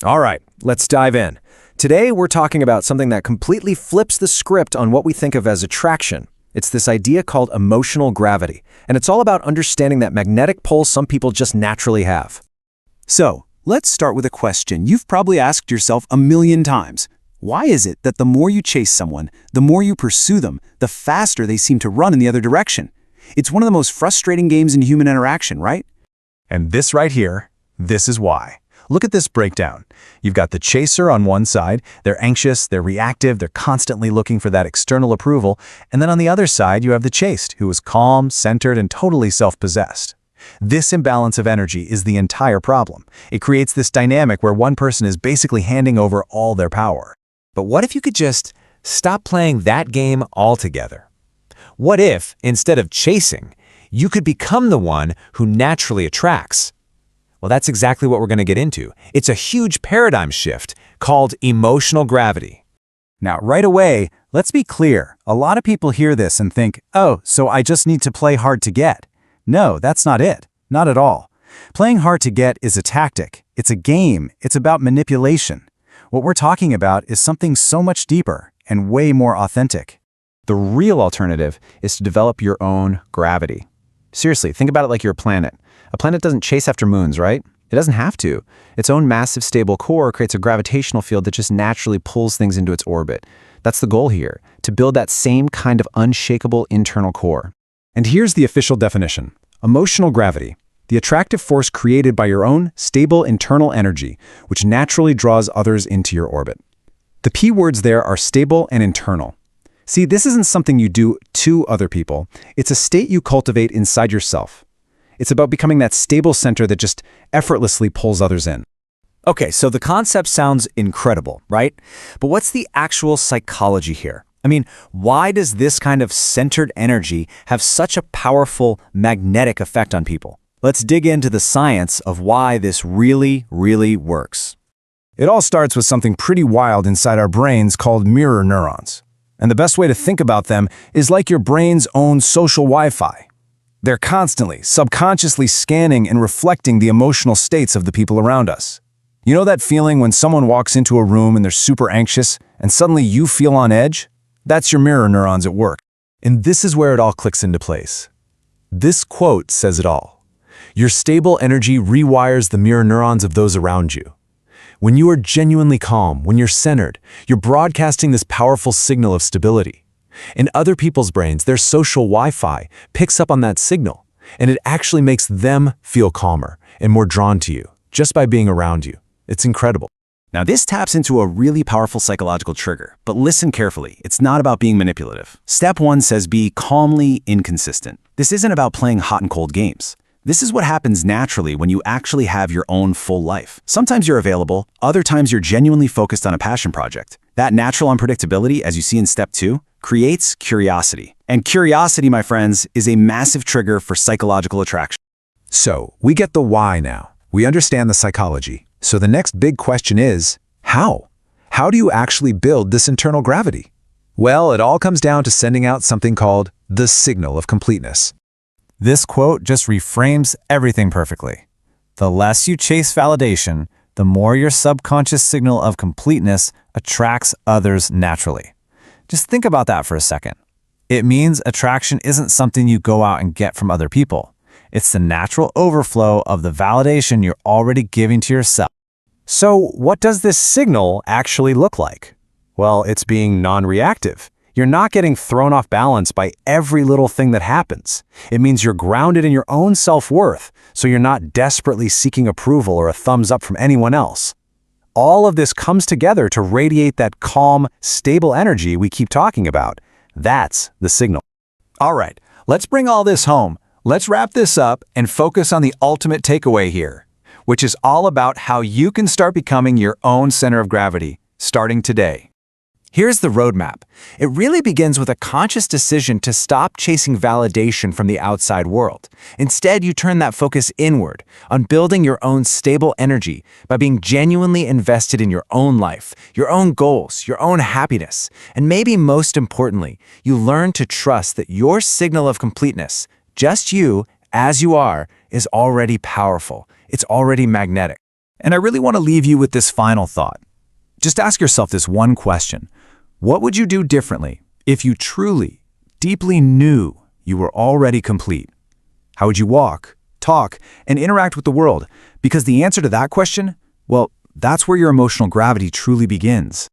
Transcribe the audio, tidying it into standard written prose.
All right, let's dive in. Today, we're talking about something that completely flips the script on what we think of as attraction. It's this idea called emotional gravity, and it's all about understanding that magnetic pull some people just naturally have. So, let's start with a question you've probably asked yourself a million times. Why is it that the more you chase someone, the more you pursue them, the faster they seem to run in the other direction? It's one of the most frustrating games in human interaction, right? And this right here, this is why. Look at this breakdown. You've got the chaser on one side. They're anxious, they're reactive, they're constantly looking for that external approval. And then on the other side, you have the chased, who is calm, centered, and totally self-possessed. This imbalance of energy is the entire problem. It creates this dynamic where one person is basically handing over all their power. But what if you could just stop playing that game altogether? What if, instead of chasing, you could become the one who naturally attracts? Well, that's exactly what we're going to get into. It's a huge paradigm shift called emotional gravity. Now, right away, let's be clear. A lot of people hear this and think, oh, so I just need to play hard to get. No, that's not it. Not at all. Playing hard to get is a tactic. It's a game. It's about manipulation. What we're talking about is something so much deeper and way more authentic. The real alternative is to develop your own gravity. Seriously, think about it like you're a planet. A planet doesn't chase after moons, right? It doesn't have to. Its own massive, stable core creates a gravitational field that just naturally pulls things into its orbit. That's the goal here, to build that same kind of unshakable internal core. And here's the official definition. Emotional gravity, the attractive force created by your own stable internal energy, which naturally draws others into your orbit. The P words there are stable and internal. See, this isn't something you do to other people. It's a state you cultivate inside yourself. It's about becoming that stable center that just effortlessly pulls others in. Okay, so the concept sounds incredible, right? But what's the actual psychology here? I mean, why does this kind of centered energy have such a powerful magnetic effect on people? Let's dig into the science of why this really works. It all starts with something pretty wild inside our brains called mirror neurons. And the best way to think about them is like your brain's own social Wi-Fi. They're constantly, subconsciously scanning and reflecting the emotional states of the people around us. You know that feeling when someone walks into a room and they're super anxious, and suddenly you feel on edge? That's your mirror neurons at work. And this is where it all clicks into place. This quote says it all. Your stable energy rewires the mirror neurons of those around you. When you are genuinely calm, when you're centered, you're broadcasting this powerful signal of stability. In other people's brains, their social Wi-Fi picks up on that signal, and it actually makes them feel calmer and more drawn to you, just by being around you. It's incredible. Now, this taps into a really powerful psychological trigger, but listen carefully. It's not about being manipulative. Step 1 says be calmly inconsistent. This isn't about playing hot and cold games. This is what happens naturally when you actually have your own full life. Sometimes you're available, other times you're genuinely focused on a passion project. That natural unpredictability, as you see in step 2, creates curiosity. And curiosity, my friends, is a massive trigger for psychological attraction. So, we get the why now. We understand the psychology. So the next big question is, how? How do you actually build this internal gravity? Well, it all comes down to sending out something called the signal of completeness. This quote just reframes everything perfectly. The less you chase validation, the more your subconscious signal of completeness attracts others naturally. Just think about that for a second. It means attraction isn't something you go out and get from other people. It's the natural overflow of the validation you're already giving to yourself. So what does this signal actually look like? Well, it's being non-reactive. You're not getting thrown off balance by every little thing that happens. It means you're grounded in your own self-worth, so you're not desperately seeking approval or a thumbs up from anyone else. All of this comes together to radiate that calm, stable energy we keep talking about. That's the signal. All right, let's bring all this home. Let's wrap this up and focus on the ultimate takeaway here, which is all about how you can start becoming your own center of gravity, starting today. Here's the roadmap. It really begins with a conscious decision to stop chasing validation from the outside world. Instead, you turn that focus inward, on building your own stable energy by being genuinely invested in your own life, your own goals, your own happiness. And maybe most importantly, you learn to trust that your signal of completeness, just you, as you are, is already powerful. It's already magnetic. And I really want to leave you with this final thought. Just ask yourself this one question. What would you do differently if you truly, deeply knew you were already complete? How would you walk, talk, and interact with the world? Because the answer to that question, well, that's where your emotional gravity truly begins.